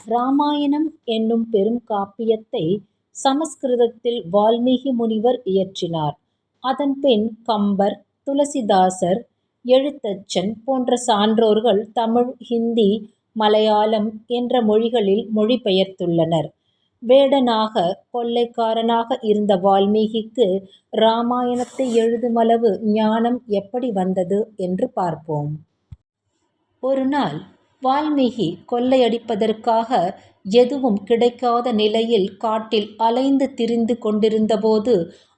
இராமாயணம் என்னும் பெரும் காப்பியத்தை சமஸ்கிருதத்தில் வால்மீகி முனிவர் இயற்றினார். அதன்பின் கம்பர், துளசிதாசர், எழுத்தச்சன் போன்ற சான்றோர்கள் தமிழ், ஹிந்தி, மலையாளம் என்ற மொழிகளில் மொழிபெயர்த்துள்ளனர். வேடனாக, கொள்ளைக்காரனாக இருந்த வால்மீகிக்கு இராமாயணத்தை எழுதுமளவு ஞானம் எப்படி வந்தது என்று பார்ப்போம். ஒருநாள் வால்மீகி கொள்ளையடிப்பதற்காக எதுவும் கிடைக்காத நிலையில் காட்டில் அலைந்து திரிந்து கொண்டிருந்தபோது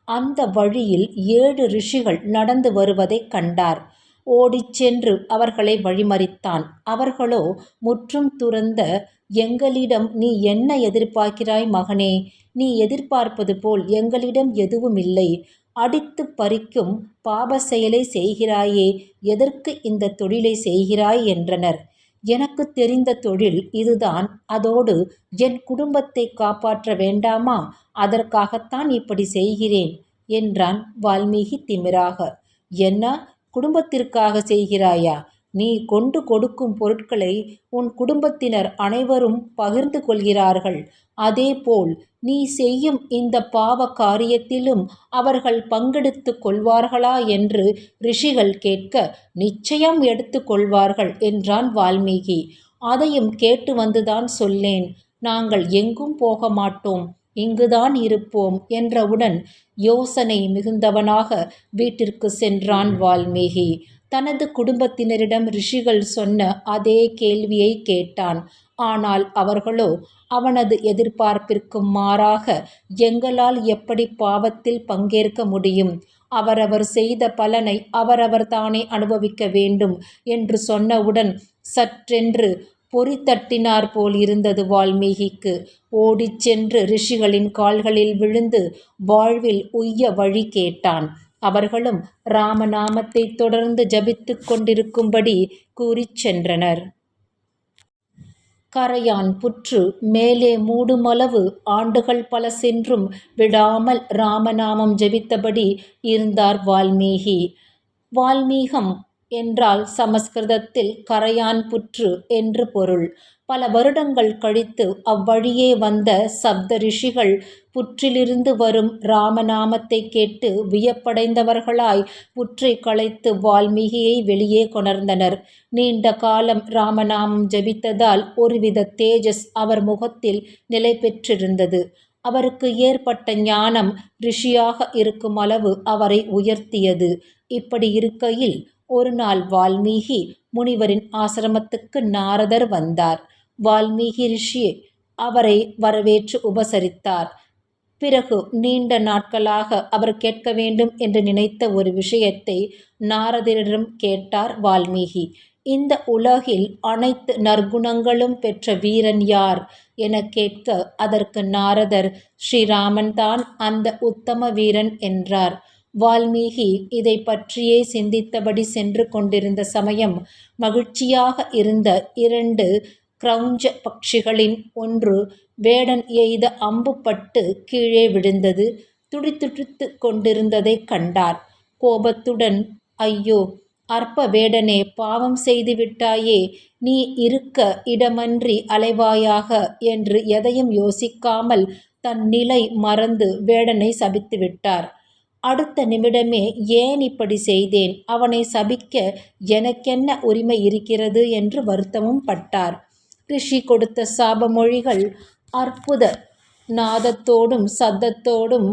அந்த வழியில் 7 ரிஷிகள் நடந்து வருவதைக் கண்டார். ஓடிச் சென்று அவர்களை வழிமறித்தான். அவர்களோ முற்றும் துறந்த, "எங்களிடம் நீ என்ன எதிர்பார்க்கிறாய் மகனே? நீ எதிர்பார்ப்பது போல் எங்களிடம் எதுவுமில்லை. அடித்துப் பறிக்கும் பாப செயலை செய்கிறாயே, எதற்கு இந்த தொழிலை செய்கிறாய்?" என்றனர். "எனக்கு தெரிந்த தொழில் இதுதான். அதோடு என் குடும்பத்தை காப்பாற்ற வேண்டாமா? அதற்காகத்தான் இப்படி செய்கிறேன்" என்றான் வால்மீகி திமிராக. "என்ன, குடும்பத்திற்காக செய்கிறாயா? நீ கொண்டு கொடுக்கும் பொருட்களை உன் குடும்பத்தினர் அனைவரும் பகிர்ந்து கொள்கிறார்கள். அதேபோல் நீ செய்யும் இந்த பாவ காரியத்திலும் அவர்கள் பங்கெடுத்துக் கொள்வார்களா என்று ரிஷிகள் கேட்க, "நிச்சயம் எடுத்துக் கொள்வார்கள்" என்றான் வால்மீகி. "அதையும் கேட்டு வந்துதான் சொல்லேன். நாங்கள் எங்கும் போக மாட்டோம், இங்குதான் இருப்போம்" என்றவுடன் யோசனை மிகுந்தவனாக வீட்டிற்கு சென்றான் வால்மீகி. தனது குடும்பத்தினரிடம் ரிஷிகள் சொன்ன அதே கேள்வியை கேட்டான். ஆனால் அவர்களோ அவனது எதிர்பார்ப்பிற்கு மாறாக, "எங்களால் எப்படி பாவத்தில் பங்கேற்க முடியும்? அவரவர் செய்த பலனை அவரவர் தானே அனுபவிக்க வேண்டும்" என்று சொன்னவுடன் சற்றென்று பொறி தட்டினார் போல் இருந்தது வால்மீகிக்கு. ஓடிச் சென்று ரிஷிகளின் கால்களில் விழுந்து வாழ்வில் உய்ய வழி கேட்டான். அவர்களும் ராமநாமத்தை தொடர்ந்து ஜபித்துக் கொண்டிருக்கும்படி கூறிச் சென்றனர். கரையான் புற்று மேலே மூடுமளவு ஆண்டுகள் பல சென்றும் விடாமல் ராமநாமம் ஜபித்தபடி இருந்தார் வால்மீகி. வால்மீகம் என்றால் சமஸ்கிருதத்தில் கரையான் புற்று என்று பொருள். பல வருடங்கள் கழித்து அவ்வழியே வந்த சப்த ரிஷிகள் புற்றிலிருந்து வரும் ராமநாமத்தை கேட்டு வியப்படைந்தவர்களாய் புற்றை களைத்து வால்மீகியை வெளியே கொணர்ந்தனர். நீண்ட காலம் ராமநாமம் ஜபித்ததால் ஒருவித தேஜஸ் அவர் முகத்தில் நிலை பெற்றிருந்தது. அவருக்கு ஏற்பட்ட ஞானம் ரிஷியாக இருக்கும் அளவு அவரை உயர்த்தியது. இப்படி இருக்கையில் ஒரு நாள் வால்மீகி முனிவரின் ஆசிரமத்துக்கு நாரதர் வந்தார். வால்மீகி ரிஷி அவரை வரவேற்று உபசரித்தார். பிறகு நீண்ட நாட்களாக அவர் கேட்க வேண்டும் என்று நினைத்த ஒரு விஷயத்தை நாரதரிடம் கேட்டார் வால்மீகி. "இந்த உலகில் அனைத்து நற்குணங்களும் பெற்ற வீரன் யார்?" என கேட்க, அதற்கு நாரதர், "ஸ்ரீராமன் தான் அந்த உத்தம வீரன்" என்றார். வால்மீகி இதை பற்றியே சிந்தித்தபடி சென்று கொண்டிருந்த சமயம், மகிழ்ச்சியாக இருந்த 2 கிரௌஞ்ச பட்சிகளின் ஒன்று வேடன் எய்த அம்பு பட்டு கீழே விழுந்தது. துடிதுடித்து கொண்டிருந்ததைக் கண்டார். கோபத்துடன், "ஐயோ, அற்ப வேடனே, பாவம் செய்து விட்டாயே! நீ இருக்க இடமன்றி அலைவாயாக" என்று எதையும் யோசிக்காமல் தன் நிலை மறந்து வேடனை சபித்துவிட்டார். அடுத்த நிமிடமே, "ஏன் இப்படி செய்தேன்? அவனை சபிக்க எனக்கென்ன உரிமை இருக்கிறது?" என்று வருத்தமும் பட்டார். ரிஷி கொடுத்த சாப மொழிகள் அற்புத நாதத்தோடும் சத்தத்தோடும்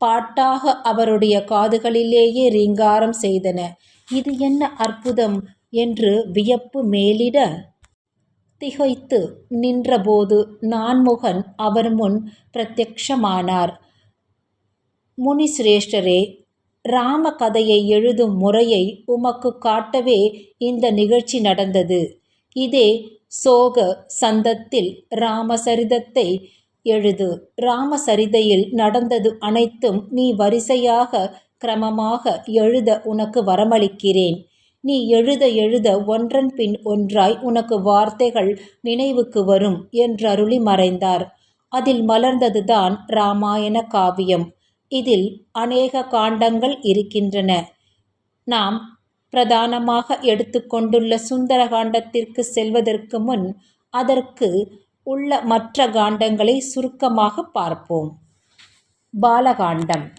பாட்டாக அவருடைய காதுகளிலேயே ரீங்காரம் செய்தன. "இது என்ன அற்புதம்?" என்று வியப்பு மேலிட, திகைத்து நின்றபோது நான்முகன் அவர் முன் பிரத்யக்ஷமானார். "முனிசிரேஷ்டரே, ராம கதையை எழுதும் முறையை உமக்கு காட்டவே இந்த நிகழ்ச்சி நடந்தது. இதே சோக சந்தத்தில் ராமசரிதத்தை எழுது. ராமசரிதையில் நடந்தது அனைத்தும் நீ வரிசையாக கிரமமாக எழுத உனக்கு வரமளிக்கிறேன். நீ எழுத எழுத ஒன்றன் பின் ஒன்றாய் உனக்கு வார்த்தைகள் நினைவுக்கு வரும்" என்றருளி மறைந்தார். அதில் மலர்ந்ததுதான் இராமாயண காவியம். இதில் அநேக காண்டங்கள் இருக்கின்றன. நாம் பிரதானமாக எடுத்துக்கொண்டுள்ள சுந்தர காண்டத்திற்கு செல்வதற்கு முன் அதற்கு உள்ள மற்ற காண்டங்களை சுருக்கமாக பார்ப்போம். பாலகாண்டம்.